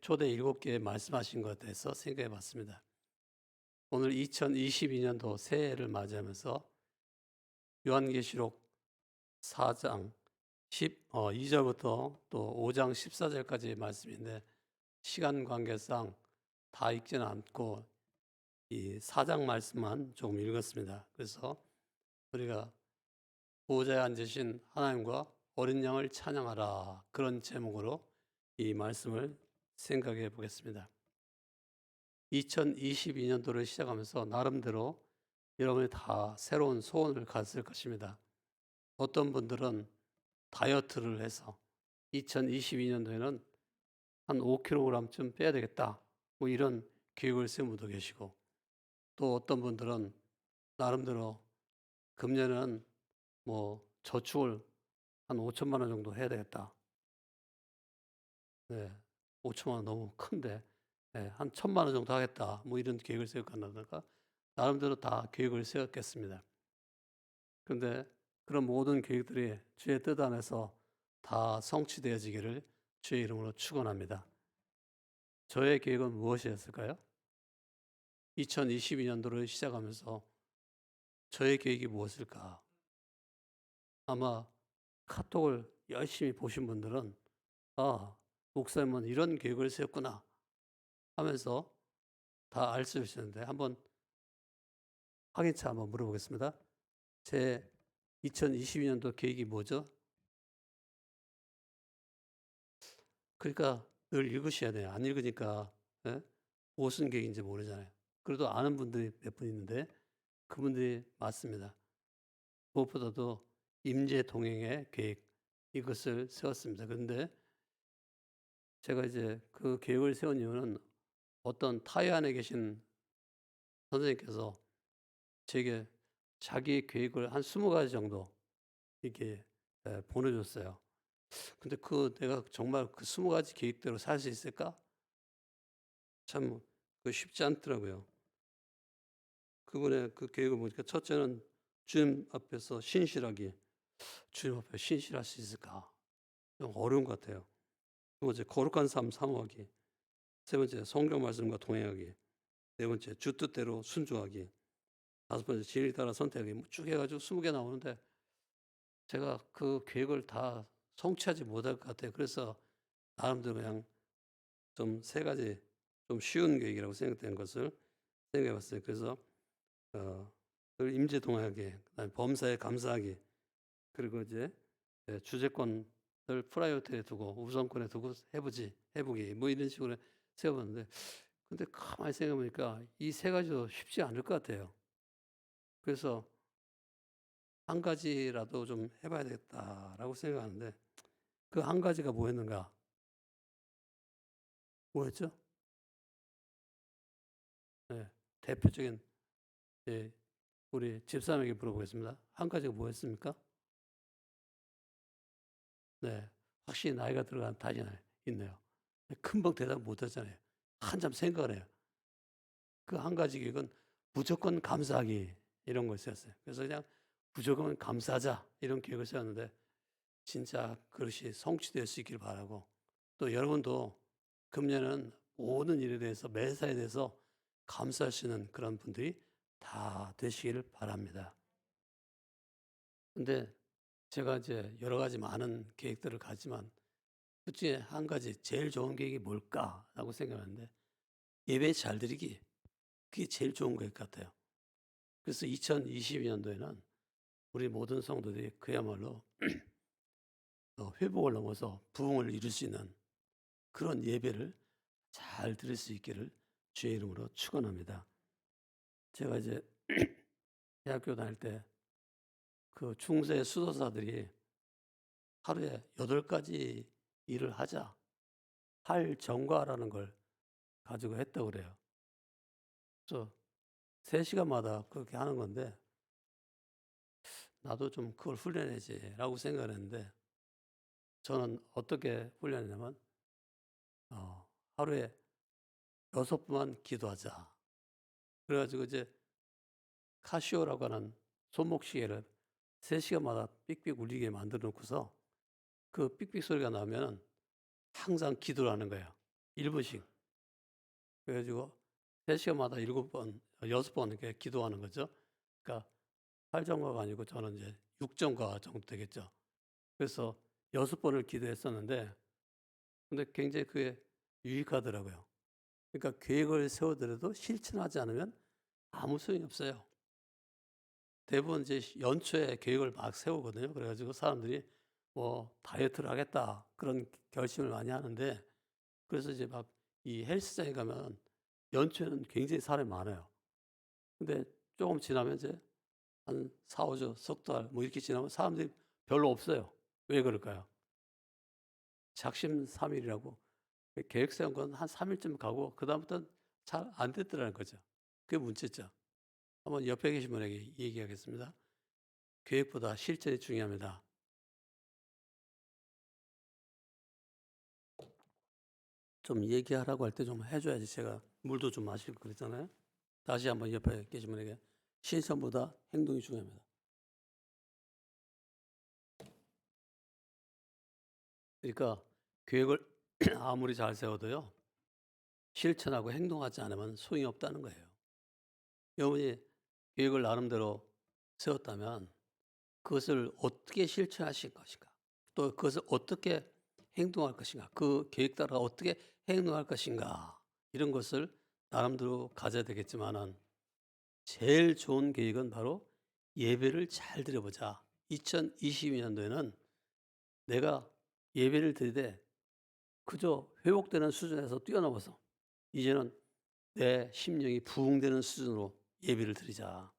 초대 7개 말씀하신 것에 대해서 생각해 봤습니다. 오늘 2022년도 새해를 맞이하면서 요한계시록 4장 2절부터 또 5장 14절까지의 말씀인데 시간 관계상 다 읽지는 않고 이 4장 말씀만 조금 읽었습니다. 그래서 우리가 보좌에 앉으신 하나님과 어린 양을 찬양하라, 그런 제목으로 이 말씀을 생각해 보겠습니다. 2022년도를 시작하면서 나름대로 여러분이 다 새로운 소원을 가졌을 것입니다. 어떤 분들은 다이어트를 해서 2022년도에는 한 5kg쯤 빼야 되겠다, 뭐 이런 계획을 세운 분도 계시고, 또 어떤 분들은 나름대로 금년은 뭐 저축을 한 5천만 원 정도 해야 되겠다. 네, 5천만 원 너무 큰데, 네, 한 1,000만 원 정도 하겠다, 뭐 이런 계획을 세웠다든가 나름대로 다 계획을 세웠겠습니다. 그런데 그런 모든 계획들이 주의 뜻 안에서 다 성취되어지기를 주의 이름으로 축원합니다. 저의 계획은 무엇이었을까요? 2022년도를 시작하면서 저의 계획이 무엇일까? 아마 카톡을 열심히 보신 분들은 목사님은 이런 계획을 세웠구나 하면서 다 알 수 있었는데, 한번 확인차 한번 물어보겠습니다. 제 2022년도 계획이 뭐죠? 그러니까 늘 읽으셔야 돼요. 안 읽으니까 예? 무슨 계획인지 모르잖아요. 그래도 아는 분들이 몇 분 있는데 그분들이 맞습니다. 무엇보다도 임재 동행의 계획, 이것을 세웠습니다. 그런데 제가 이제 그 계획을 세운 이유는 어떤 타이 안에 계신 선생님께서 제게 자기 계획을 한 20가지 정도 이렇게 보내줬어요. 근데 내가 정말 그 20가지 계획대로 살 수 있을까? 참 쉽지 않더라고요. 그분의 그 계획을 보니까 첫째는 주님 앞에서 신실하기. 주님 앞에 신실할 수 있을까? 좀 어려운 것 같아요. 두 번째, 거룩한 삶 사모하기. 세 번째, 성경 말씀과 동행하기. 네 번째, 주 뜻대로 순종하기. 다섯 번째, 진리 따라 선택하기. 쭉 해가지고 20개 나오는데 제가 그 계획을 다 성취하지 못할 것 같아요. 그래서 나름대로 그냥 좀 세 가지 좀 쉬운 계획이라고 생각되는 것을 생각해 봤어요. 그래서 늘 임재 동행하기, 그다음에 범사에 감사하기, 그리고 이제 주재권을 프라이어티에 두고 우선권에 두고 해보기, 뭐 이런 식으로 세워봤는데, 근데 가만히 생각해 보니까 이 세 가지도 쉽지 않을 것 같아요. 그래서 한 가지라도 좀 해봐야 되겠다라고 생각하는데, 그 한 가지가 뭐였는가? 뭐였죠? 네, 대표적인, 예, 우리 집사람에게 물어보겠습니다. 한 가지가 뭐였습니까? 네, 확실히 나이가 들어간 답이 있네요. 금방 대답 못 하잖아요. 한참 생각을 해요. 그 한 가지 계획은 무조건 감사하기, 이런 걸 세웠어요. 그래서 그냥 무조건 감사하자, 이런 계획을 세웠는데 진짜 그것이 성취될 수 있기를 바라고, 또 여러분도 금년은 모든 일에 대해서, 매사에 대해서 감사할 수 있는 그런 분들이 다 되시기를 바랍니다. 근데 제가 이제 여러 가지 많은 계획들을 가지만 그중에 한 가지 제일 좋은 계획이 뭘까라고 생각하는데, 예배 잘 드리기, 그게 제일 좋은 계획 같아요. 그래서 2022년도에는 우리 모든 성도들이 그야말로 회복을 넘어서 부흥을 이룰 수 있는 그런 예배를 잘 드릴 수 있기를 주의 이름으로 축원합니다. 제가 이제 대학교 다닐 때 그 중세 수도사들이 하루에 8가지 일을 하자, 할정과라는 걸 가지고 했다고 그래요. 그래서 3시간마다 그렇게 하는 건데, 나도 좀 그걸 훈련해야지라고 생각을 했는데, 저는 어떻게 훈련했냐면 하루에 6번만 기도하자. 그래 가지고 이제 카시오라고 하는 손목시계를 3시간마다 삑삑 울리게 만들어 놓고서 그 삑삑 소리가 나면은 항상 기도를 하는 거예요. 1분씩. 그래 가지고 3 시간마다 7번 6번 이렇게 기도하는 거죠. 그러니까 8정과가 아니고 저는 이제 6정과 정도 되겠죠. 그래서 6번을 기도했었는데 근데 굉장히 그게 유익하더라고요. 그러니까 계획을 세우더라도 실천하지 않으면 아무 소용이 없어요. 대부분 이제 연초에 계획을 막 세우거든요. 그래 가지고 사람들이 뭐 "다이어트를 하겠다." 그런 결심을 많이 하는데 그래서 이제 막 이 헬스장에 가면 연초에는 굉장히 사람이 많아요. 근데 조금 지나면 이제 한 4-5 주, 석 달 뭐 이렇게 지나면 사람들이 별로 없어요. 왜 그럴까요? 작심삼일이라고 계획 세운 건 한 3 일쯤 가고 그다음부터는 잘 안 됐더라는 거죠. 그게 문제죠. 한번 옆에 계신 분에게 얘기하겠습니다. 계획보다 실천이 중요합니다. 좀 얘기하라고 할 때 좀 해 줘야지 제가 물도 좀 마시고 그랬잖아요. 다시 한번 옆에 계신 분에게 실천보다 행동이 중요합니다. 그러니까 계획을 아무리 잘 세워도요. 실천하고 행동하지 않으면 소용이 없다는 거예요. 여러분이 계획을 나름대로 세웠다면 그것을 어떻게 실천하실 것인가? 또 그것을 어떻게 행동할 것인가? 그 계획 따라 어떻게 행동할 것인가? 이런 것을 나름대로 가져야 되겠지만은 제일 좋은 계획은 바로 예배를 잘 드려보자. 2022년도에는 내가 예배를 드리되 그저 회복되는 수준에서 뛰어넘어서 이제는 내 심령이 부흥되는 수준으로 예배를 드리자.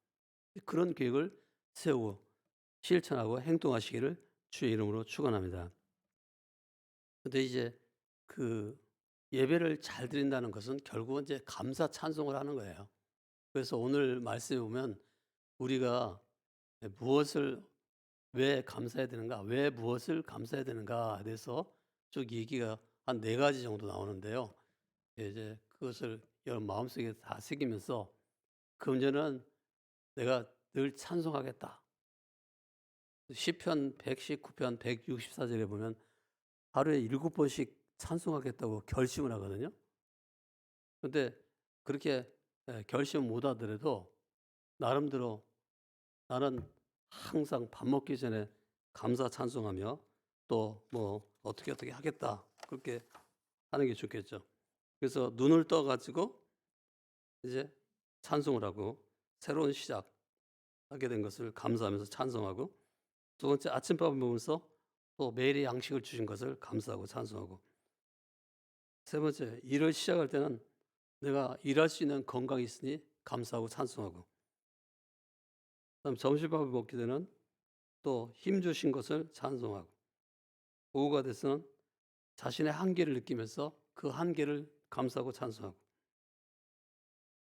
그런 계획을 세우고 실천하고 행동하시기를 주의 이름으로 축원합니다. 근데 이제 그 예배를 잘 드린다는 것은 결국은 이제 감사 찬송을 하는 거예요. 그래서 오늘 말씀에 보면 우리가 무엇을 왜 감사해야 되는가, 왜 무엇을 감사해야 되는가에 대해서 쭉 얘기가 한 4가지 정도 나오는데요. 이제 그것을 여러분 마음속에 다 새기면서 금전은 내가 늘 찬송하겠다. 시편 119편 164절에 보면 하루에 7번씩 찬송하겠다고 결심을 하거든요. 근데 그렇게 결심 못 하더라도 나름대로 나는 항상 밥 먹기 전에 감사 찬송하며 또 뭐 어떻게 하겠다. 그렇게 하는 게 좋겠죠. 그래서 눈을 떠 가지고 이제 찬송을 하고 새로운 시작하게 된 것을 감사하면서 찬송하고 두 번째 아침밥을 먹으면서 또 매일의 양식을 주신 것을 감사하고 찬송하고 세 번째 일을 시작할 때는 내가 일할 수 있는 건강이 있으니 감사하고 찬송하고 그다음 점심밥을 먹게 되는 또 힘 주신 것을 찬송하고 오후가 돼서는 자신의 한계를 느끼면서 그 한계를 감사하고 찬송하고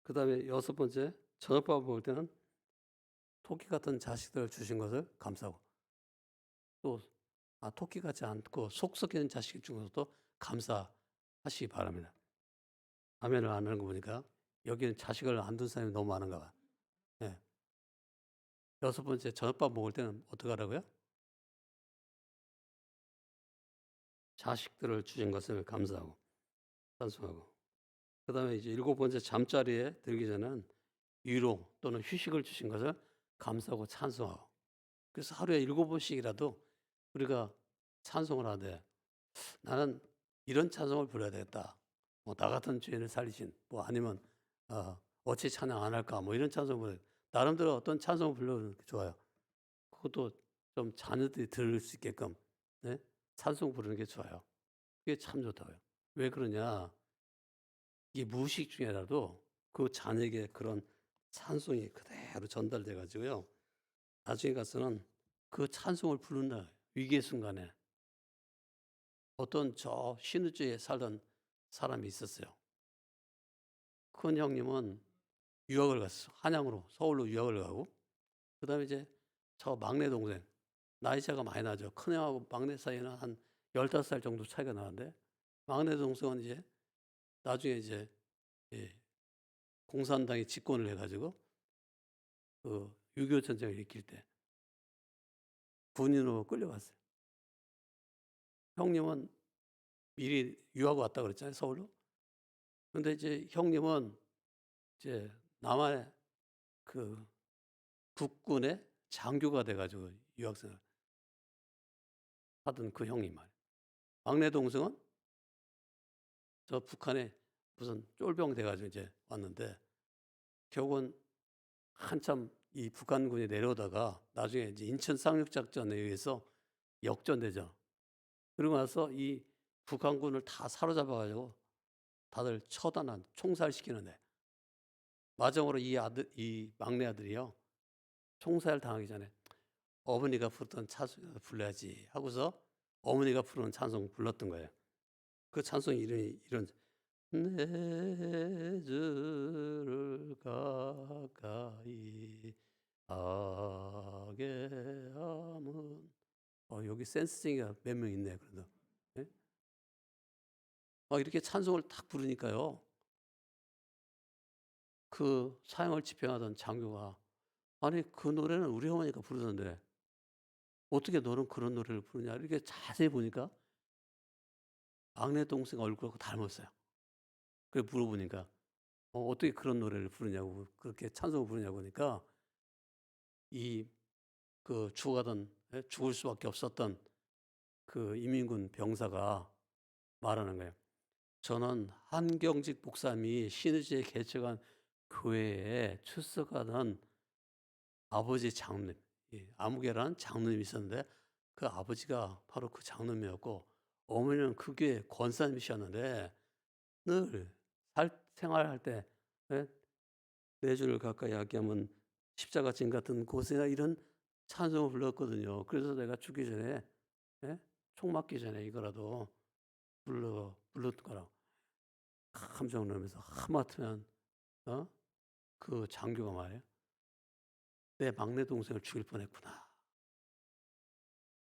그다음에 여섯 번째 저녁밥을 먹을 때는 토끼 같은 자식들을 주신 것을 감사하고 또 토끼 같지 않고 속 썩이는 자식 중에서도 감사하시기 바랍니다. 아멘을 안 하는 거 보니까 여기는 자식을 안 둔 사람이 너무 많은가 봐. 예. 여섯 번째 저녁밥 먹을 때는 어떡하라고요? 자식들을 주신 것을 감사하고 찬송하고 그다음에 이제 일곱 번째 잠자리에 들기 전에는 위로 또는 휴식을 주신 것을 감사하고 찬송하고 그래서 하루에 7번씩이라도 우리가 찬송을 하되 '나는 이런 찬송을 불러야 되겠다.' 뭐 '나 같은 죄인을 살리신' 뭐 아니면 '어찌 찬양 안 할까.' 뭐 이런 찬송을 나름대로 어떤 찬송을 불러도 좋아요. 그것도 좀 자녀들이 들을 수 있게끔 네? 찬송 부르는 게 좋아요. 그게 참 좋다고요. 왜 그러냐. 이게 무의식 중에라도 그 자녀에게 그런 찬송이 그대로 전달돼 가지고요. 나중에 가서는 그 찬송을 부른다. 위기의 순간에 어떤 저 신우주에 살던 사람이 있었어요. 큰 형님은 유학을 갔어. 한양으로 서울로 유학을 가고 그다음에 이제 저 막내 동생 나이 차가 많이 나죠. 큰 형하고 막내 사이는 한 15살 정도 차이가 나는데 막내 동생은 이제 나중에 이제 예 공산당이 집권을 해 가지고 그 6.25 전쟁을 일으킬 때 군인으로 끌려갔어요. 형님은 미리 유학 왔다 그랬잖아요, 서울로. 근데 이제 형님은 이제 남한의 그 국군의 장교가 돼 가지고 유학생을 하던 그 형님 말이에요. 막내 동생은 저 북한에 무슨 쫄병 돼 가지고 이제 왔는데 결국은 한참 이 북한군이 내려오다가 나중에 이제 인천 쌍륙작전에 의해서 역전되죠. 그러고 나서 이 북한군을 다 사로잡아 가지고 다들 처단한 총살시키는데 마지막으로 이 막내 아들이요. 총살 당하기 전에 어머니가 부르던 찬송이라도 불러야지 하고서 어머니가 부르는 찬송 불렀던 거예요. 그 찬송이 이런 내 주를 가까이 하게 함은 여기 센스쟁이가 몇 명 있네 그래도. 예? 이렇게 찬송을 딱 부르니까요. 그 사형을 집행하던 장교가 "아니 그 노래는 우리 어머니가 부르던데 어떻게 너는 그런 노래를 부르냐." 이렇게 자세히 보니까 막내 동생 얼굴하고 닮았어요. 그래 물어보니까 어떻게 그런 노래를 부르냐고 그렇게 찬송을 부르냐고 그러니까 이 죽어가던 죽을 수밖에 없었던 그 이민군 병사가 말하는 거예요. "저는 한경직 목사님이 신의지에 개척한 교회에 출석하던 아버지 장로님, 아무개라는 장로님이 있었는데 그 아버지가 바로 그 장로님이었고 어머니는 그 교회 권사님이셨는데 늘 생활할 때 예? 내 주를 가까이 하게 하면 십자가 진 같은 고생이나 이런 찬송을 불렀거든요. 그래서 내가 죽기 전에 예? 총 맞기 전에 이거라도 불렀던 거라고 깜짝 놀라면서 하마터면 어? 그 장교가 말이에요. 내 막내 동생을 죽일 뻔했구나.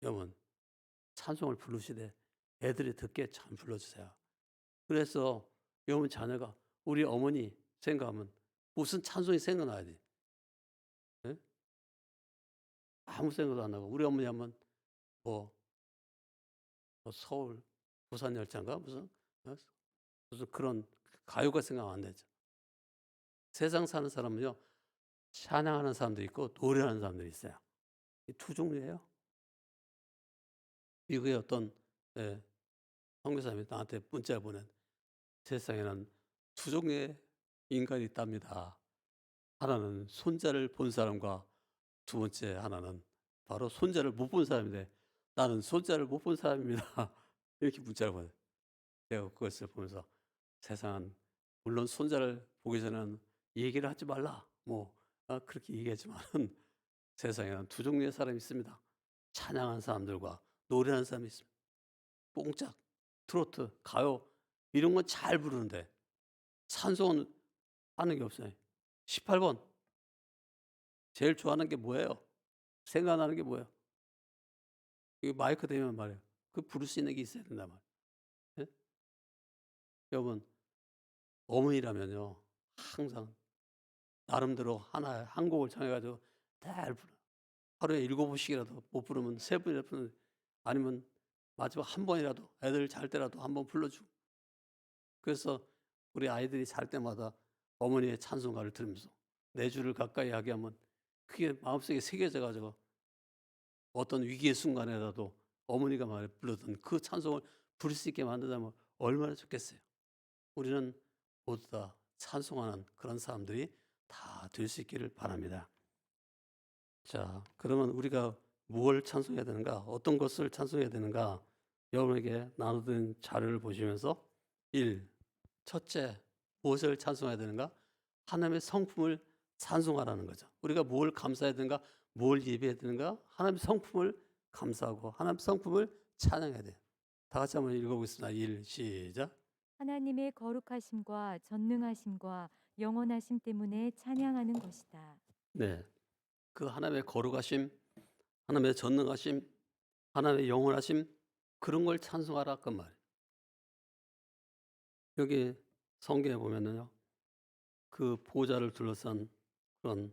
여러분 찬송을 부르시되 애들이 듣게 참 불러주세요. 그래서 여러분 자녀가 우리 어머니 생각하면 무슨 찬송이 생각나야 돼. 예? 아무 생각도 안 나고 우리 어머니 하면 뭐, 서울 부산 열차인가 어? 무슨 그런 가요가 생각 안 나죠. 세상 사는 사람은요 찬양하는 사람도 있고 노래하는 사람들이 있어요. 이 두 종류예요. 미국의 어떤 예, 선교사님이 나한테 문자를 보낸 세상에는 두 종류의 인간이 있답니다. 하나는 손자를 본 사람과 두 번째 하나는 바로 손자를 못 본 사람인데 나는 손자를 못 본 사람입니다. 이렇게 문자를 보내. 내가 그것을 보면서 세상은 물론 손자를 보기 전에는 얘기를 하지 말라. 그렇게 얘기하지만은 세상에는 두 종류의 사람이 있습니다. 찬양하는 사람들과 노래하는 사람이 있습니다. 뽕짝, 트로트, 가요 이런 건 잘 부르는데 찬송은 하는 게 없어요. 18번 제일 좋아하는 게 뭐예요? 생각나는 게 뭐예요? 이 마이크 대면 말이에요. 그 부를 수 있는 게 있어야 된단 말이에요. 예? 여러분 어머니라면요. 항상 나름대로 한 곡을 정해 가지고 잘 부르 하루에 7번씩이라도 못 부르면 3번이라도 아니면 마지막 한 번이라도 애들 잘 때라도 한번 불러주고 그래서 우리 아이들이 잘 때마다 어머니의 찬송가를 들으면서 내 주를 가까이 하게 하면 그게 마음속에 새겨져 가지고 어떤 위기의 순간에라도 어머니가 불렀던 그 찬송을 부를 수 있게 만든다면 얼마나 좋겠어요. 우리는 모두 다 찬송하는 그런 사람들이 다 될 수 있기를 바랍니다. 자, 그러면 우리가 무엇을 찬송해야 되는가? 어떤 것을 찬송해야 되는가? 여러분에게 나눠드린 자료를 보시면서 1. 첫째, 무엇을 찬송해야 되는가? 하나님의 성품을 찬송하라는 거죠. 우리가 뭘 감사해야 되는가? 뭘 예배해야 되는가? 하나님의 성품을 감사하고 하나님의 성품을 찬양해야 돼요. 다 같이 한번 읽어보겠습니다. 1. 시작. 하나님의 거룩하심과 전능하심과 영원하심 때문에 찬양하는 것이다. 네. 그 하나님의 거룩하심, 하나님의 전능하심, 하나님의 영원하심 그런 걸 찬송하라 그 말. 여기 성경에 보면은요. 그 보좌를 둘러싼 그런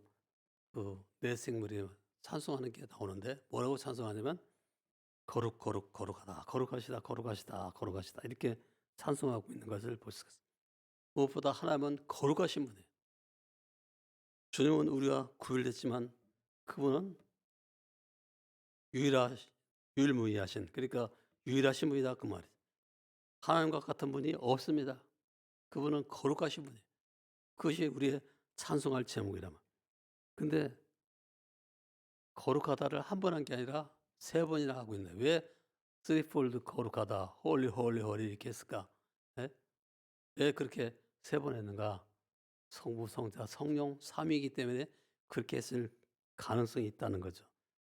내 생물이 찬송하는 게 나오는데 뭐라고 찬송하냐면 거룩 거룩 거룩하다. 거룩하시다. 거룩하시다. 거룩하시다. 이렇게 찬송하고 있는 것을 볼 수 있습니다. 무엇보다 하나님은 거룩하신 분이에요. 주님은 우리가 구별됐지만 그분은 유일하 유일무이하신, 그러니까 유일하신 분이다 그 말이에요. 하나님과 같은 분이 없습니다. 그분은 거룩하신 분이에요. 그것이 우리의 찬송할 제목이라면. 근데 거룩하다를 한 번 한 게 아니라 세 번이나 하고 있네. 왜 쓰리폴드 거룩하다, 홀리 홀리 홀리 이렇게 했을까? 예? 왜 그렇게 세 번 했는가? 성부, 성자, 성령 삼위이기 때문에 그렇게 했을 가능성이 있다는 거죠.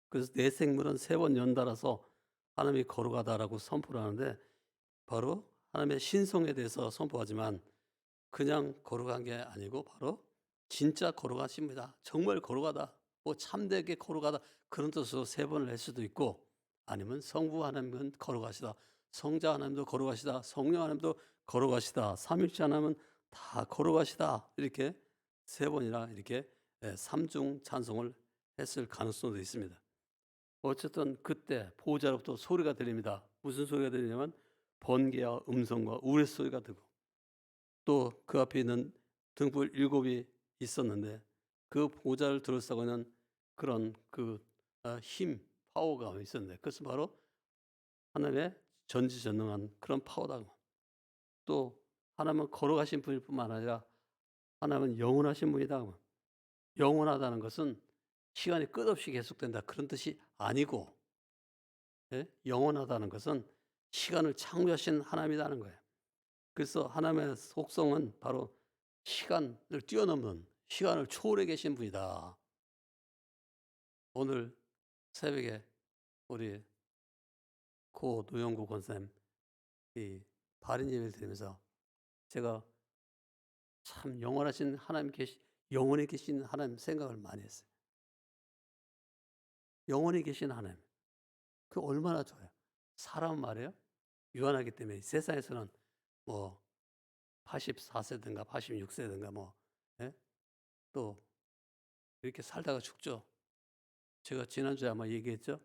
그래서 내 생물은 세 번 연달아서 하나님이 거룩하다라고 선포를 하는데, 바로 하나님의 신성에 대해서 선포하지만 그냥 거룩한 게 아니고 바로 진짜 거룩하십니다. 정말 거룩하다. 뭐 참되게 거룩하다. 그런 뜻으로 세 번을 할 수도 있고, 아니면 성부 하나님은 거룩하시다. 성자 하나님도 거룩하시다. 성령 하나님도 거룩하시다. 삼일체 하나님은 다 거룩하시다. 이렇게 세 번이나 이렇게 삼중 찬송을 했을 가능성도 있습니다. 어쨌든 그때 보호자로부터 소리가 들립니다. 무슨 소리가 들리냐면 번개와 음성과 우레소리가 들고, 또 그 앞에 있는 등불 7이 있었는데 그 보호자를 둘러싸고는 그런 힘, 파워가 있었는데, 그것은 바로 하나님의 전지전능한 그런 파워다. 또 하나님은 거룩하신 분일 뿐만 아니라 하나님은 영원하신 분이다. 영원하다는 것은 시간이 끝없이 계속된다 그런 뜻이 아니고, 영원하다는 것은 시간을 창조하신 하나님이라는 거예요. 그래서 하나님의 속성은 바로 시간을 뛰어넘는, 시간을 초월해 계신 분이다. 오늘 새벽에 우리 고 노영구 권사님 이 발인 예배를 드리면서 제가 참 영원하신 하나님 영원히 계신 하나님 생각을 많이 했어요. 영원히 계신 하나님. 그 얼마나 좋아요. 사람 말이에요. 유한하기 때문에 세상에서는 뭐 84세든가 86세든가 뭐, 예? 또 이렇게 살다가 죽죠. 제가 지난주에 아마 얘기했죠.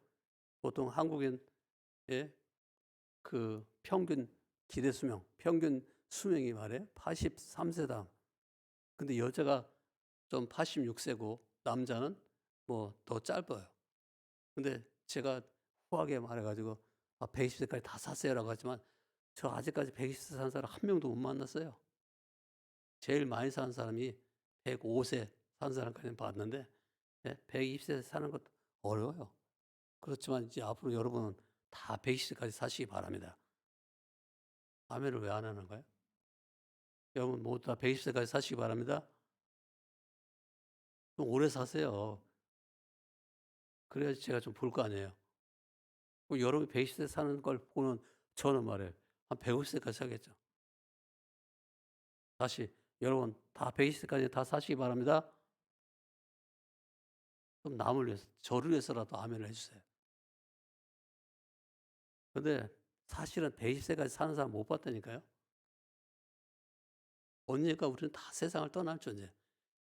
보통 한국인 그 평균 기대 수명, 평균 수명이 말이에요. 83세다. 근데 여자가 좀 86세고 남자는 뭐 더 짧아요. 근데 제가 후하게 말해가지고 120세까지 다 샀어요라고 하지만 저 아직까지 120세 산 사람 한 명도 못 만났어요. 제일 많이 사는 사람이 105세 산 사람까지 봤는데 120세 사는 것도 어려워요. 그렇지만 이제 앞으로 여러분은 다 120세까지 사시기 바랍니다. 아멘을 왜 안 하는 거예요? 여러분 모두 다 120세까지 사시기 바랍니다. 좀 오래 사세요. 그래야지 제가 좀 볼 거 아니에요. 여러분이 120세 사는 걸 보면 저는 말이에요. 한 150세까지 살겠죠. 다시 여러분 다 120세까지 다 사시기 바랍니다. 좀 남을 위해서, 저를 위해서라도 아멘을 해주세요. 근데 사실은 120세까지 사는 사람 못 봤다니까요. 언젠가 우리는 다 세상을 떠날 존재.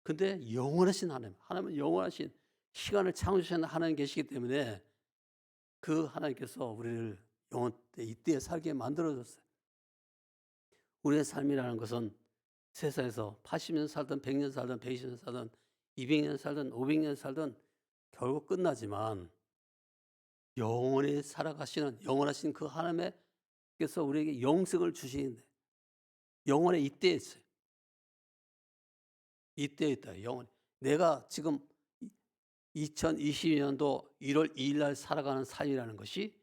근데 영원하신 하나님은 영원하신 시간을 창조하신 하나님 계시기 때문에 그 하나님께서 우리를 영원 때 이때에 살게 만들어줬어요. 우리의 삶이라는 것은 세상에서 80년 살든 100년 살든 120년 살든 200년 살든 500년 살든 결국 끝나지만 영원히 살아가시는 영원하신 그 하나님께서 우리에게 영생을 주시는데 영원의 이때에 있어요. 이때에 있다. 영원히. 내가 지금 2022년도 1월 2일 날 살아가는 삶이라는 것이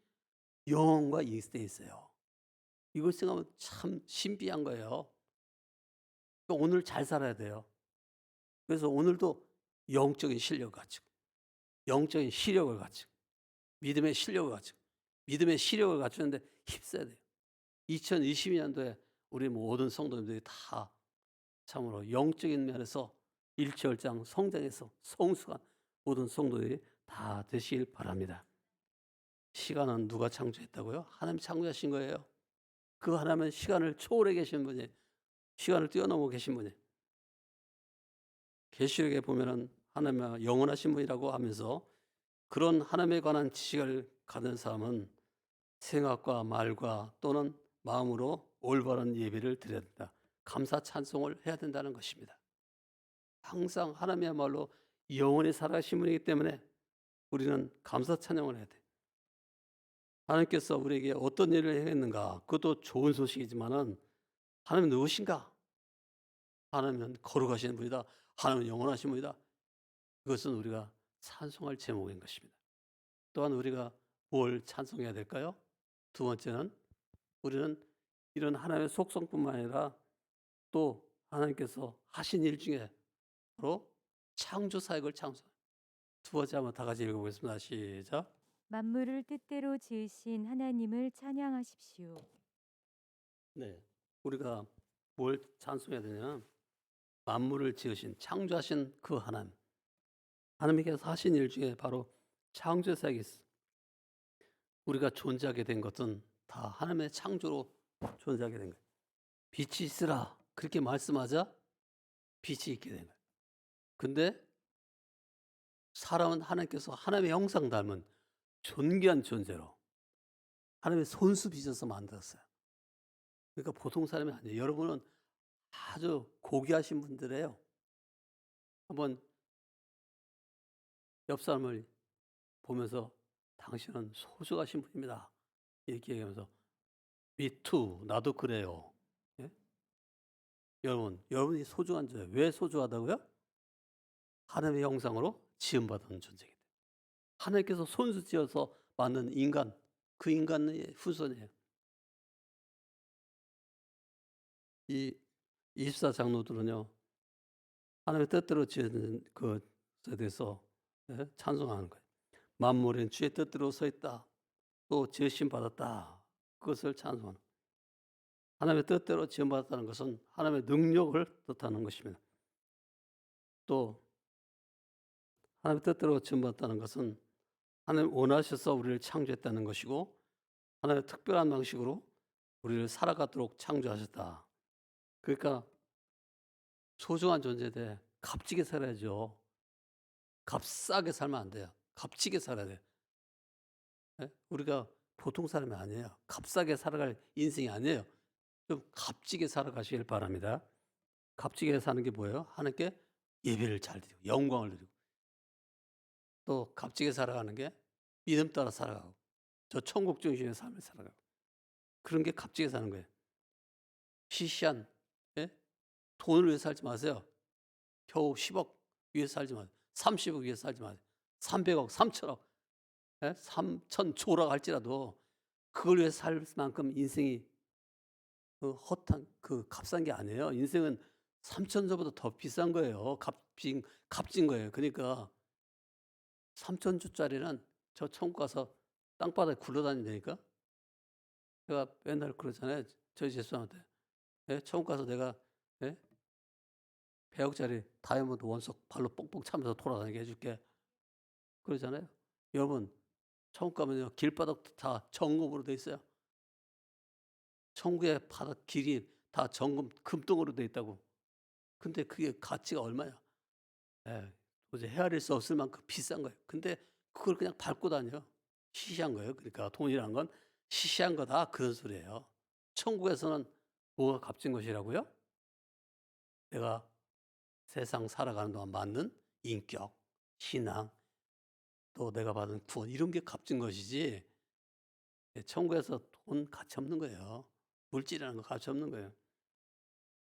영원과 이때에 있어요. 이걸 생각하면 참 신비한 거예요. 오늘 잘 살아야 돼요. 그래서 오늘도 영적인 실력을 가지고, 영적인 시력을 가지고, 믿음의 실력을 가지고, 믿음의 시력을 갖추는데 힘써야 돼요. 2022년도에 우리 모든 성도님들이 다 참으로 영적인 면에서 일치월장 성장해서 성숙한 모든 성도들이 다 되시길 바랍니다. 시간은 누가 창조했다고요? 하나님 창조하신 거예요. 그 하나님은 시간을 초월해 계신 분이, 시간을 뛰어넘어 계신 분이. 계시록에 보면은 하나님은 영원하신 분이라고 하면서 그런 하나님에 관한 지식을 가진 사람은 생각과 말과 또는 마음으로 올바른 예배를 드려야 된다. 감사 찬송을 해야 된다는 것입니다. 항상 하나님이야말로 영원히 살아계신 분이기 때문에 우리는 감사 찬양을 해야 돼요. 하나님께서 우리에게 어떤 일을 행했는가, 그것도 좋은 소식이지만은 하나님은 누구신가? 하나님은 거룩하신 분이다. 하나님은 영원하신 분이다. 그것은 우리가 찬송할 제목인 것입니다. 또한 우리가 뭘 찬송해야 될까요? 두 번째는 우리는 이런 하나님의 속성뿐만 아니라 또 하나님께서 하신 일 중에 바로 창조 사역을 창조. 두 번째 한번 다 같이 읽어보겠습니다. 시작. 만물을 뜻대로 지으신 하나님을 찬양하십시오. 네, 우리가 뭘 찬송해야 되냐면 만물을 지으신 창조하신 그 하나님. 하나님께서 하신 일 중에 바로 창조 사역이 있습니다. 우리가 존재하게 된 것은 다 하나님의 창조로 존재하게 된 거예요. 빛이 있으라 그렇게 말씀하자 빛이 있게 된 거예요. 근데 사람은 하나님께서 하나님의 형상 닮은 존귀한 존재로 하나님의 손수 빚어서 만들었어요. 그러니까 보통 사람이 아니에요. 여러분은 아주 고귀하신 분들이에요. 한번 옆 사람을 보면서 당신은 소중하신 분입니다. 이렇게 얘기하면서 Me too. 나도 그래요. 예? 여러분이 소중한 존재. 왜 소중하다고요? 하나님의 형상으로 지음받은 존재이기 때문에. 하나님께서 손수 지어서 만든 인간, 그 인간의 후손이에요. 이 24장로들은요, 하나님의 뜻대로 지은 것에 대해서 찬송하는 거예요. 만물은 주의 뜻대로 서 있다. 또 지으심 받았다. 그것을 찬송하는 거예요. 하나님의 뜻대로 지음받았다는 것은 하나님의 능력을 뜻하는 것입니다. 또 하나님의 뜻대로 지음받았다는 것은 하나님 원하셔서 우리를 창조했다는 것이고 하나님의 특별한 방식으로 우리를 살아가도록 창조하셨다. 그러니까 소중한 존재인데 값지게 살아야죠. 값싸게 살면 안 돼요. 값지게 살아야 돼요. 예? 우리가 보통 사람이 아니에요. 값싸게 살아갈 인생이 아니에요. 좀 값지게 살아가시길 바랍니다. 값지게 사는 게 뭐예요? 하나님께 예배를 잘 드리고 영광을 드리고 또 값지게 살아가는 게 믿음 따라 살아가고 저 천국 중심의 삶을 살아가고 그런 게 값지게 사는 거예요. 시시한 예? 돈을 위해 살지 마세요. 겨우 10억 위해 살지 마세요. 30억 위해 살지 마세요. 300억, 3천억, 예? 3천조라고 할지라도 그걸 위해 살 만큼 인생이 그 헛한 그 값싼 게 아니에요. 인생은 3천조보다 더 비싼 거예요. 값진 거예요. 그러니까 3천조짜리는 저 천국 가서 땅바닥에 굴러다닌다니까. 제가 맨날 그러잖아요. 저희 집사람한테. 예? 천국 가서 내가 예? 100억짜리 다이아몬드 원석 발로 뽕뽕 차면서 돌아다니게 해줄게. 그러잖아요. 여러분, 천국 가면요. 길바닥도 다 정금으로 돼 있어요. 천국의 바닥 길이 다 정금, 금덩어리로 돼 있다고. 근데 그게 가치가 얼마야? 예. 도저히 헤아릴 수 없을 만큼 비싼 거예요. 근데 그걸 그냥 밟고 다녀. 시시한 거예요. 그러니까 돈이라는 건 시시한 거다. 그런 소리예요. 천국에서는 뭐가 값진 것이라고요? 내가 세상 살아가는 동안 맞는 인격, 신앙, 또 내가 받은 구원 이런 게 값진 것이지 천국에서 돈 가치 없는 거예요. 물질이라는 거 가치 없는 거예요.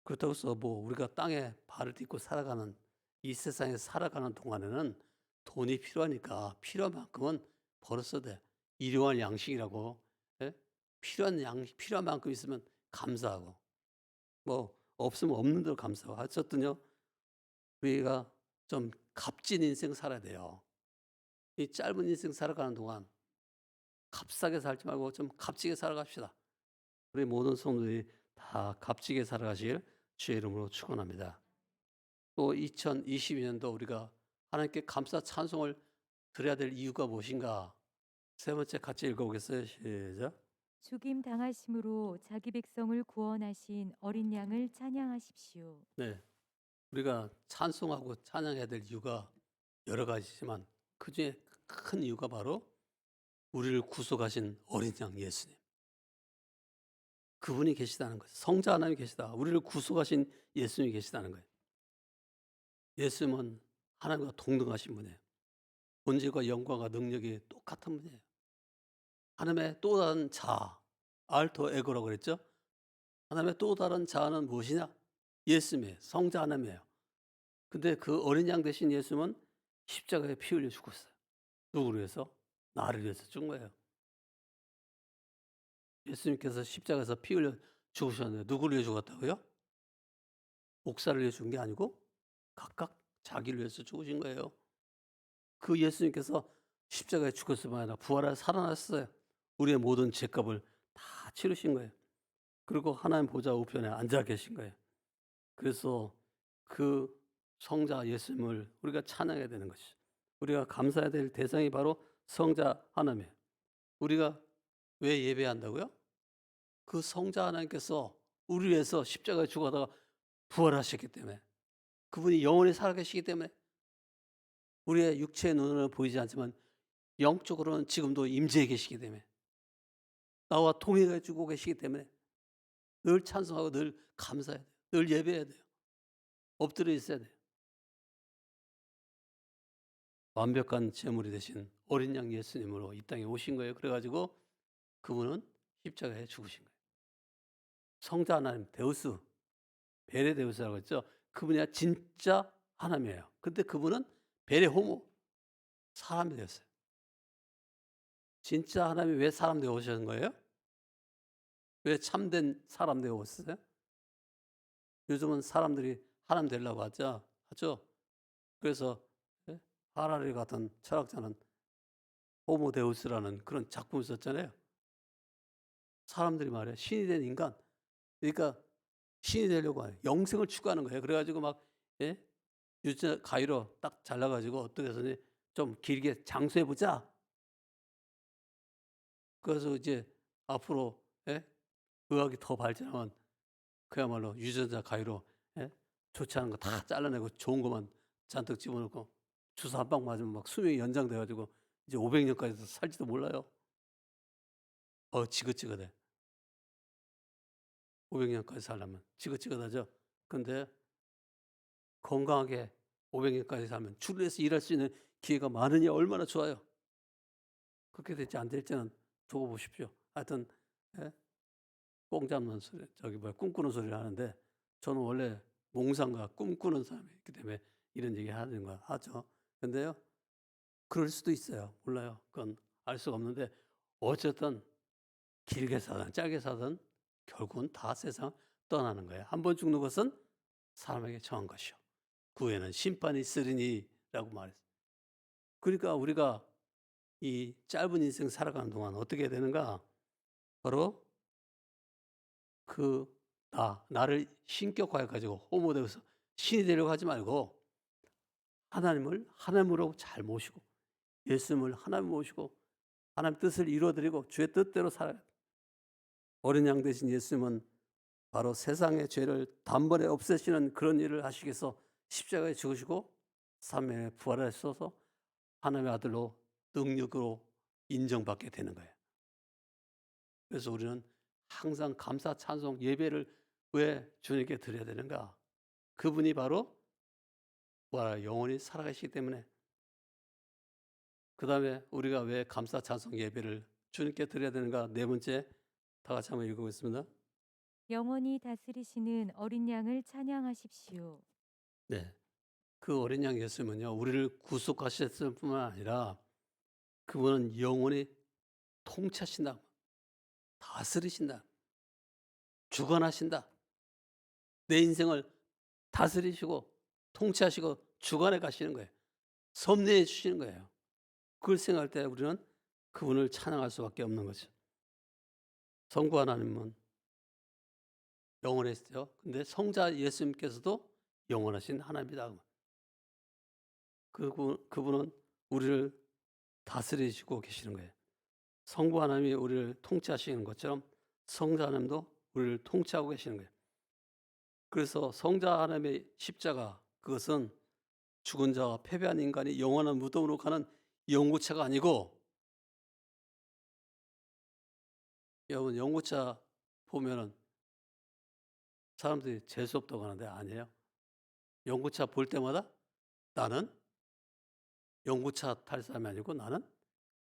그렇다고 해서 뭐 우리가 땅에 발을 딛고 살아가는 이 세상에 살아가는 동안에는 돈이 필요하니까 필요한 만큼은 벌었어야 돼. 일용할 양식이라고. 예? 필요한 만큼 있으면 감사하고 뭐 없으면 없는 대로 감사하고 어쨌든요. 우리가 좀 값진 인생 살아야 돼요. 이 짧은 인생 살아가는 동안 값싸게 살지 말고 좀 값지게 살아갑시다. 우리 모든 성도들이 다 값지게 살아가실 주의 이름으로 축원합니다. 또 2022년도 우리가 하나님께 감사 찬송을 드려야 될 이유가 무엇인가? 세 번째 같이 읽어보겠어요. 시작. 죽임 당하심으로 자기 백성을 구원하신 어린 양을 찬양하십시오. 네, 우리가 찬송하고 찬양해야 될 이유가 여러 가지지만 그 중에 큰 이유가 바로 우리를 구속하신 어린 양 예수님. 그분이 계시다는 거죠. 성자 하나님이 계시다. 우리를 구속하신 예수님이 계시다는 거예요. 예수님은 하나님과 동등하신 분이에요. 본질과 영광과 능력이 똑같은 분이에요. 하나님의 또 다른 자아, 알토 에고라고 그랬죠. 하나님의 또 다른 자아는 무엇이냐? 예수님이에요. 성자 하나님이에요. 근데 그 어린 양 대신 예수님은 십자가에 피 흘려 죽었어요. 누구를 위해서? 나를 위해서 죽은 거예요. 예수님께서 십자가에서 피 흘려 죽으셨는데 누구를 위해 죽었다고요? 목사를 위해 죽은 게 아니고 각각 자기를 위해서 죽으신 거예요. 그 예수님께서 십자가에 죽었을 뿐만 아니라 부활하여 살아났어요. 우리의 모든 죄값을 다 치르신 거예요. 그리고 하나님 보좌 우편에 앉아 계신 거예요. 그래서 그 성자 예수님을 우리가 찬양해야 되는 것이죠. 우리가 감사해야 될 대상이 바로 성자 하나님이에요. 우리가 왜 예배한다고요? 그 성자 하나님께서 우리 위해서 십자가에 죽어다가 부활하셨기 때문에, 그분이 영원히 살아계시기 때문에, 우리의 육체의 눈으로는 보이지 않지만 영적으로는 지금도 임재해 계시기 때문에, 나와 동행해 주고 계시기 때문에 늘 찬송하고 늘 감사해야 돼요. 늘 예배해야 돼요. 엎드려 있어야 돼요. 완벽한 제물이 되신 어린 양 예수님으로 이 땅에 오신 거예요. 그래가지고 그분은 십자가에 죽으신 거예요. 성자 하나님 데우스, 베레 데우스라고 했죠. 그분이 진짜 하나님이에요. 근데 그분은 베레 호모, 사람이 되었어요. 진짜 하나님이 왜 사람 되어 오신 거예요? 왜 참된 사람 되어 오셨어요? 요즘은 사람들이 하나님 되려고 하죠. 그래서 예? 하라리 같은 철학자는 호모데우스라는 그런 작품을 썼잖아요. 사람들이 말해요. 신이 된 인간. 그러니까 신이 되려고 해요. 영생을 추구하는 거예요. 그래가지고 막 예? 유전 가위로 딱 잘라가지고 어떻게 해서 좀 길게 장수해보자. 그래서 이제 앞으로 예? 의학이 더 발전하면 그야말로 유전자 가위로 예? 좋지 않은 거 다 잘라내고 좋은 것만 잔뜩 집어넣고 주사 한 방 맞으면 막 수명이 연장돼가지고 이제 500년까지도 살지도 몰라요. 지긋지긋해. 500년까지 살려면 지긋지긋하죠. 근데 건강하게 500년까지 살면 주를 위해서 일할 수 있는 기회가 많으니 얼마나 좋아요. 그렇게 될지 안 될지는 두고 보십시오. 하여튼 예? 꽁 잡는 소리, 꿈꾸는 소리를 하는데 저는 원래 몽상과 꿈꾸는 사람이기 때문에 이런 얘기 하는 거 하죠. 근데요, 그럴 수도 있어요. 몰라요. 그건 알 수가 없는데 어쨌든 길게 사든 짧게 사든 결국은 다 세상 떠나는 거예요. 한 번 죽는 것은 사람에게 정한 것이요. 그 후에는 심판이 있으리니라고 말했어요. 그러니까 우리가 이 짧은 인생 살아가는 동안 어떻게 해야 되는가? 바로 나를 신격화해 가지고 호모되어서 신이 되려고 하지 말고 하나님을 하나님으로 잘 모시고 예수님을 하나님 모시고 하나님 뜻을 이루어드리고 주의 뜻대로 살아야 돼. 어린 양 되신 예수님은 바로 세상의 죄를 단번에 없애시는 그런 일을 하시기 위해서 십자가에 죽으시고 3일에 부활하셔서 하나님의 아들로 능력으로 인정받게 되는 거예요. 그래서 우리는 항상 감사 찬송 예배를 왜 주님께 드려야 되는가? 그분이 바로 영원히 살아가시기 때문에. 그 다음에 우리가 왜 감사 찬송 예배를 주님께 드려야 되는가? 네 번째, 다 같이 한번 읽어보겠습니다. 영원히 다스리시는 어린 양을 찬양하십시오. 네, 그 어린 양 예수님은요, 우리를 구속하셨을 뿐만 아니라 그분은 영원히 통치하신다, 다스리신다, 주관하신다. 내 인생을 다스리시고 통치하시고 주관해 가시는 거예요. 섭리해 주시는 거예요. 그걸 생각할 때 우리는 그분을 찬양할 수밖에 없는 거죠. 성부 하나님은 영원했죠. 근데 성자 예수님께서도 영원하신 하나님이다. 그분은 우리를 다스리시고 계시는 거예요. 성부 하나님이 우리를 통치하시는 것처럼 성자 하나님도 우리를 통치하고 계시는 거예요. 그래서 성자 하나님의 십자가, 그것은 죽은 자와 패배한 인간이 영원한 무덤으로 가는 영구차가 아니고, 여러분 영구차 보면은 사람들이 재수 없다고 하는데 아니에요. 연구차 볼 때마다 나는 연구차 탈 사람이 아니고 나는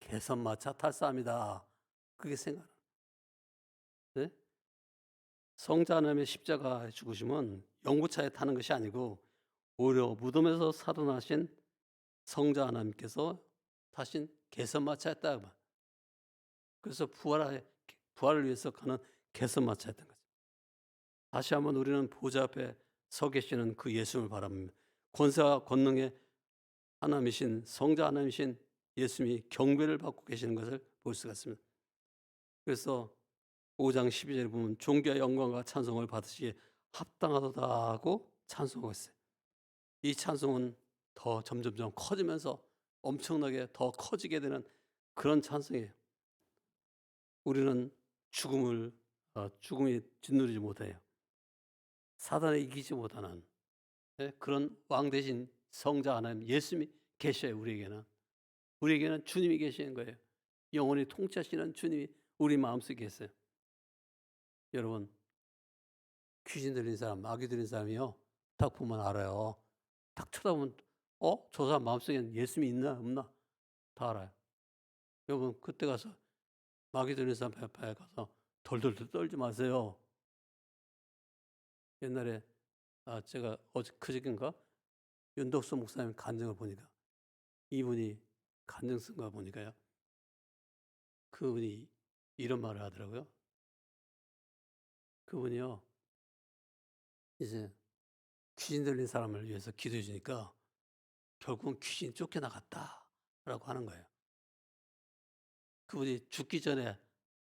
개선마차 탈 사람이다. 그게 생각. 네? 성자 하나님의 십자가에 죽으심은 연구차에 타는 것이 아니고 오히려 무덤에서 살아나신 성자 하나님께서 타신 개선마차였다. 그래서 부활을 위해서 가는 개선마차였던 거죠. 다시 한번 우리는 보좌 앞에 서 계시는 그 예수님을 바라봅니다. 권세와 권능의 하나님이신 성자 하나님이신 예수님이 경배를 받고 계시는 것을 볼 수가 있습니다. 그래서 5장 12절에 보면 존귀와 영광과 찬송을 받으시기에 합당하도다 하고 찬송하고 있어요. 이 찬송은 더 점점점 커지면서 엄청나게 더 커지게 되는 그런 찬송이에요. 우리는 죽음이 짓누르지 못해요. 사단에 이기지 못하는 그런 왕 대신 성자 하나님 예수님이 계셔요. 우리에게는 주님이 계시는 거예요. 영원히 통치하시는 주님이 우리 마음속에 계세요. 여러분, 귀신 들린 사람, 마귀 들린 사람이요, 딱 보면 알아요. 딱 쳐다보면 저 사람 마음속에는 예수님이 있나 없나 다 알아요. 여러분, 그때 가서 마귀 들린 사람 배에 가서 덜덜덜 떨지 마세요. 옛날에 제가 그저께인가 윤덕수 목사님 간증을 보니까 이분이 간증 쓴 거 보니까요, 그분이 이런 말을 하더라고요. 그분이요, 이제 귀신 들린 사람을 위해서 기도해 주니까 결국은 귀신이 쫓겨나갔다라고 하는 거예요. 그분이 죽기 전에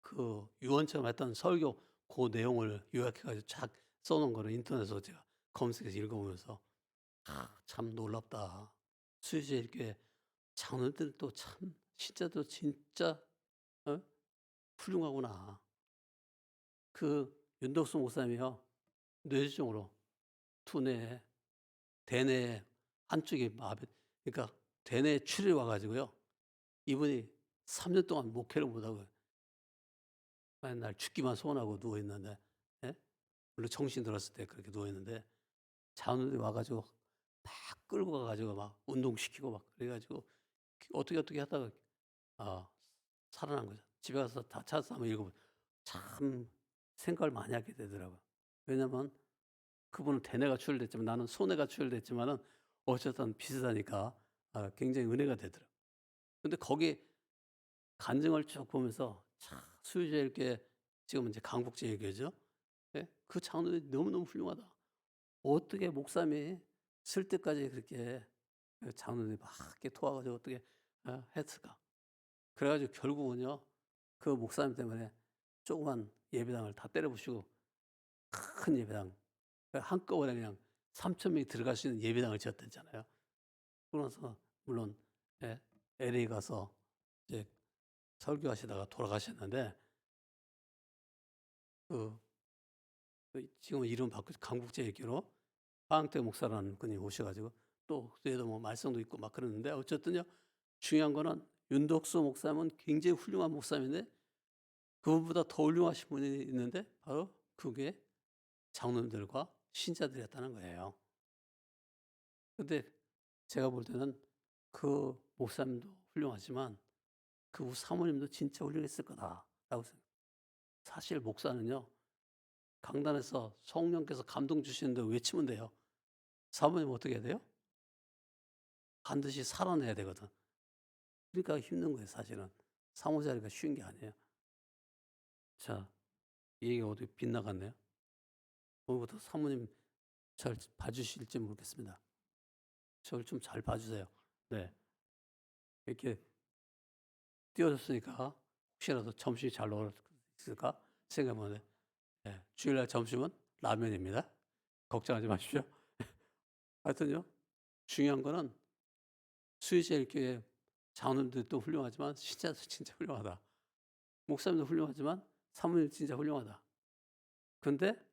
그 유언처럼 했던 설교 그 내용을 요약해가지고 쫙 써놓은 거를 인터넷에서 제가 검색해서 읽어보면서 참 놀랍다. 수요제일교회 장로들도 참 진짜도 진짜 훌륭하구나. 그 윤덕수 목사님이요, 뇌수종으로 두뇌에 대뇌에 한쪽이 그러니까 대뇌에 출혈이 와가지고요, 이분이 3년 동안 목회를 못하고 맨날 죽기만 소원하고 누워있는데, 예? 물론 정신 들었을 때 그렇게 누워있는데 장로들이 와가지고 막 끌고 가가지고 막 운동시키고 막 그래가지고 어떻게 하다가 살아난 거죠. 집에 가서 다 찾아서 한번 읽어보면 참 생각을 많이 하게 되더라고요. 왜냐면 그분은 대뇌가 출혈됐지만 나는 소뇌가 출혈됐지만은 어쨌든 비슷하니까 굉장히 은혜가 되더라고요. 근데 거기 간증을 쭉 보면서 참 수요제일교회 지금은 이제 강북제일교회죠. 예? 그 장로들이 너무너무 훌륭하다. 어떻게 목사님이 쓸 때까지 그렇게 장로들이 막 이렇게 도와가지고 어떻게 했을까? 그래가지고 결국은요, 그 목사님 때문에 조그만 예배당을 다 때려부시고 큰 예배당, 한꺼번에 그냥 3,000명이 들어갈 수 있는 예배당을 지었댔잖아요. 그러면서 물론 LA 가서 이제 설교하시다가 돌아가셨는데 그 지금 이름 바꿔 강국제일교로 황태 목사라는 분이 오셔가지고 또 그때도 뭐 말썽도 있고 막 그러는데 어쨌든요, 중요한 거는 윤덕수 목사님은 굉장히 훌륭한 목사님인데 그분보다 더 훌륭하신 분이 있는데 바로 그게 장로님들과 신자들이었다는 거예요. 근데 제가 볼 때는 그 목사님도 훌륭하지만 그 사모님도 진짜 훌륭했을 거다라고 생각해요. 사실 목사는요, 강단에서 성령께서 감동 주시는데 외치면 돼요. 사모님 어떻게 해야 돼요? 반드시 살아내야 되거든. 그러니까 힘든 거예요, 사실은. 사모 자리가 쉬운 게 아니에요. 자, 이 얘기가 어디 빗나갔네요. 오늘부터 사모님 잘 봐주실지 모르겠습니다. 저를 좀 잘 봐주세요. 네. 이렇게 띄워줬으니까 혹시라도 점심이 잘 나올까 생각해보네. 네. 주일날 점심은 라면입니다. 걱정하지 마십시오. 하여튼요, 중요한 거는 수의제일교회 장로님들도 훌륭하지만 신자도 진짜 훌륭하다. 목사님도 훌륭하지만 사모님 진짜 훌륭하다. 근데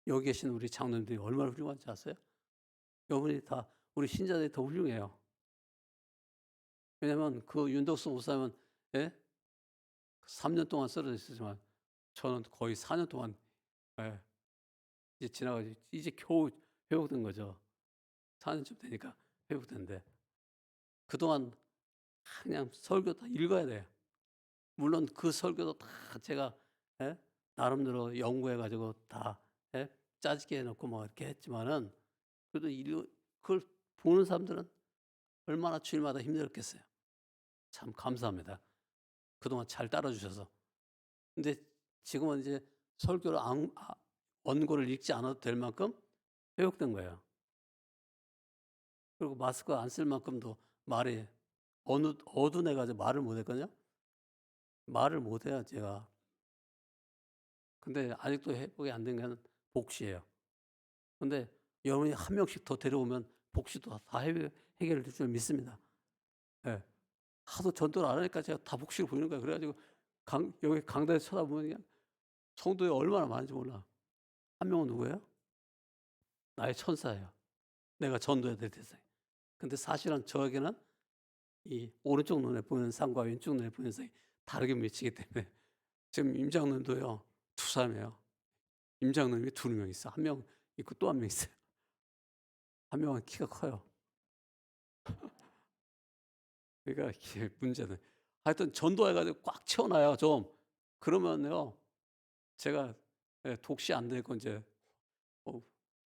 여기 계신 우리 장로님들이 얼마나 훌륭한지 아세요? 여러분이 다 우리 신자들이 더 훌륭해요. 왜냐하면 그 윤덕수 목사님은 3년 동안 쓰러져 있었지만 저는 거의 4년 동안 예, 이제 지나가지 이제 겨우 회복된 거죠. 4년쯤 되니까 회복됐는데 그동안 그냥 설교 다 읽어야 돼요. 물론 그 설교도 다 제가 예? 나름대로 연구해 가지고 다 예? 짜집게 해 놓고 뭐 이렇게 했지만은 그래도 그걸 보는 사람들은 얼마나 주일마다 힘들었겠어요. 참 감사합니다. 그동안 잘 따라 주셔서. 근데 지금은 이제 설교를 원고를 읽지 않아도 될 만큼 회복된 거예요. 그리고 마스크 안 쓸 만큼도 말이 어두내 가지고 말을 못 했거든요. 말을 못 해요, 제가. 근데 아직도 회복이 안 된 거는 복시예요. 근데 여러분이 한 명씩 더 데려오면 복시도 다 해결될 줄 믿습니다. 예. 하도 전도를 안 하니까 제가 다 복시로 보이는 거예요. 그래 가지고 여기 강단에서 쳐다보면 그냥 성도에 얼마나 많은지 몰라. 한 명은 누구예요? 나의 천사예요. 내가 전도해야 될 대상. 근데 사실은 저에게는 이 오른쪽 눈에 보이는 상과 왼쪽 눈에 보이는 상이 다르게 미치기 때문에 지금 임장님도요. 두 사람이에요. 임장님이 두 명 있어. 한 명 있고 또 한 명 있어요. 한 명은 키가 커요. 그러니까 이게 문제는 하여튼 전도해 가지고 꽉 채워놔요 좀. 그러면요 제가 예 독시 안 되고 인제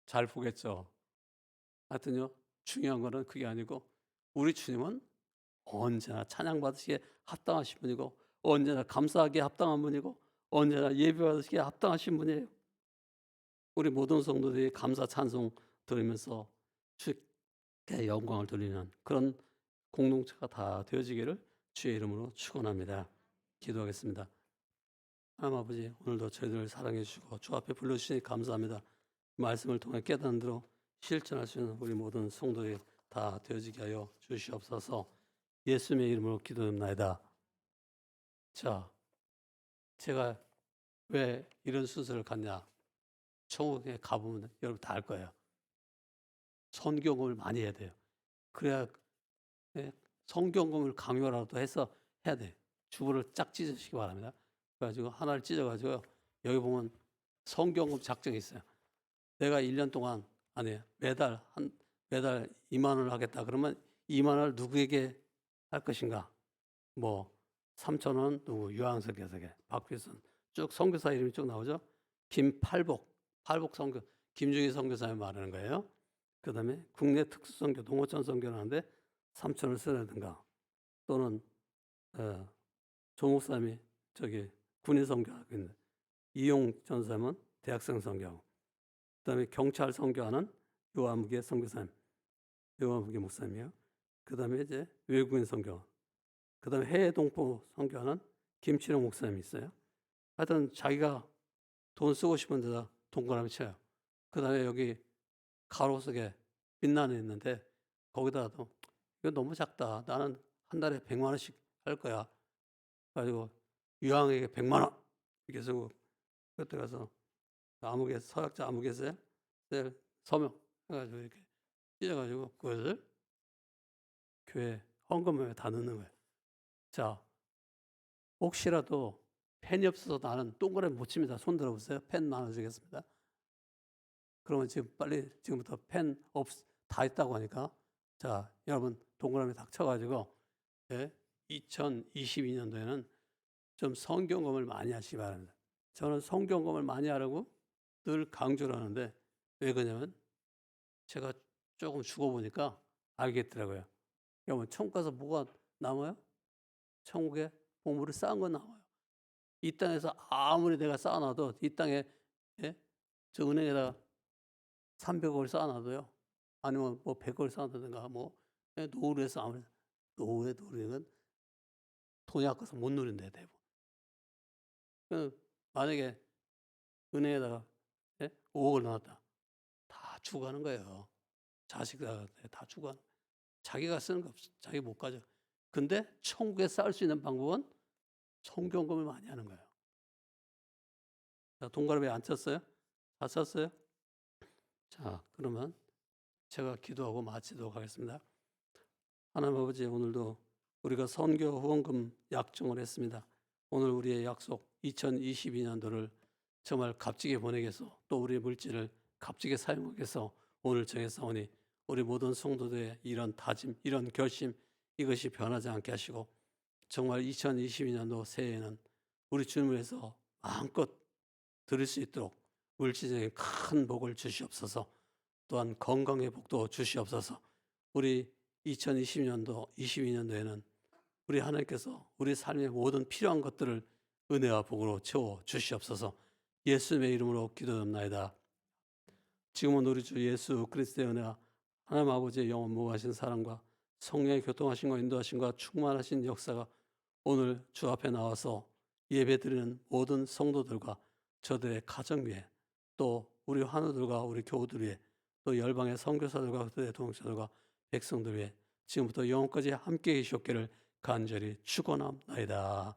잘 보겠죠. 하여튼요 중요한 거는 그게 아니고 우리 주님은 언제나 찬양받으시기에 합당하신 분이고 언제나 감사하기에 합당한 분이고 언제나 예배받으시기에 합당하신 분이에요. 우리 모든 성도들이 감사 찬송 드리면서 주께 영광을 돌리는 그런 공동체가 다 되어지기를 주의 이름으로 축원합니다. 기도하겠습니다. 하나님 아버지 오늘도 저희들을 사랑해 주시고 주 앞에 불러주시니 감사합니다. 말씀을 통해 깨닫는 대로 실천할 수 있는 우리 모든 성도들이 다 되어지게 하여 주시옵소서. 예수님의 이름으로 기도합나이다. 자, 제가 왜 이런 순서를 갖냐? 천국에 가보면 여러분 다 알 거예요. 선경험을 많이 해야 돼요. 그래야 성경험을 강요라도 해서 해야 돼. 주부를 짝 찢으시기 바랍니다. 그래가지고 하나를 찢어가지고 여기 보면 성경험 작정이 있어요. 내가 1년 동안 아니 매달 2만 원을 하겠다. 그러면 2만 원을 누구에게 할 것인가? 뭐 3천 원 누구 유황석 교사에게 박필선 쭉 선교사 이름이 쭉 나오죠. 김팔복 선교 김중희 선교사님 말하는 거예요. 그다음에 국내 특수 선교 동호천 선교를 하는데 3천 원을 쓰라든가 또는 조 목사님이 저기 군인 선교하고 있는 이용 전사님은 대학생 선교하고 그다음에 경찰 선교하는 요한무기 선교사님 요한무기 목사님이요. 그다음에 이제 외국인 선교 그다음에 해외 동포 선교하는 김치령 목사님이 있어요. 하여튼 자기가 돈 쓰고 싶은 데다 동그라미 쳐요. 그다음에 여기 가로수에 빛나는 있는데 거기다가도 이거 너무 작다. 나는 한 달에 100만 원씩 할 거야. 가지고 유황에게 100만 원 이렇게 쓰고 그때 가서 아무개 서약자 아무개세 서명 해가지고 이렇게 찢어가지고 그것을 교회 헌금에 다 넣는 거예요. 자, 혹시라도 펜이 없어서 나는 동그라미 못 칩니다. 손 들어보세요. 펜 나눠주겠습니다. 그러면 지금 빨리 지금부터 펜 다 있다고 하니까 자 여러분 동그라미 딱 쳐가지고 2022년도에는 좀 성경검을 많이 하시기 바랍니다. 저는 성경검을 많이 하라고 늘 강조를 하는데 왜 그러냐면 제가 조금 죽어보니까 알겠더라고요. 여러분 천국 가서 뭐가 남아요? 천국에 보물을 쌓은 건 남아요. 이 땅에서 아무리 내가 쌓아놔도 이 땅에 저 은행에다가 300억을 쌓아놔도요. 아니면 뭐 100억을 쌓아놓든가 뭐 노후에서 아무리 노후는 돈이 아까워서 못 누린대 대부분. 만약에 은행에다가 5억을 넣었다. 다 주고 가는 거예요. 자식들한테 다 주고 가는 거예요. 자기가 쓰는 거 없어. 자기 못 가져. 근데 천국에 쌓을 수 있는 방법은 성경금을 많이 하는 거예요. 자, 동그라미 안 쳤어요? 다 쳤어요? 자, 그러면 제가 기도하고 마치도록 하겠습니다. 하나님 아버지 오늘도 우리가 선교 후원금 약정을 했습니다. 오늘 우리의 약속 2022년도를 정말 값지게 보내기 위해서 또 우리의 물질을 값지게 사용하기 위해서 오늘 정했사오니 우리 모든 성도들의 이런 다짐, 이런 결심 이것이 변하지 않게 하시고 정말 2022년도 새해에는 우리 주님을 위해서 마음껏 드릴 수 있도록 물질적인 큰 복을 주시옵소서. 또한 건강의 복도 주시옵소서. 우리 2020년도, 22년도에는 우리 하나님께서 우리 삶의 모든 필요한 것들을 은혜와 복으로 채워 주시옵소서. 예수님의 이름으로 기도드립나이다. 지금은 우리 주 예수 그리스도의 은혜와 하나님 아버지의 영원 무하신 사랑과 성령의 교통하심과 인도하심과 충만하신 역사가 오늘 주 앞에 나와서 예배드리는 모든 성도들과 저들의 가정 위에 또 우리 환우들과 우리 교우들 위에 또 열방의 선교사들과 그들의 동역자들과 백성들 위에 지금부터 영원까지 함께 계시옵기를 간절히 축원합나이다.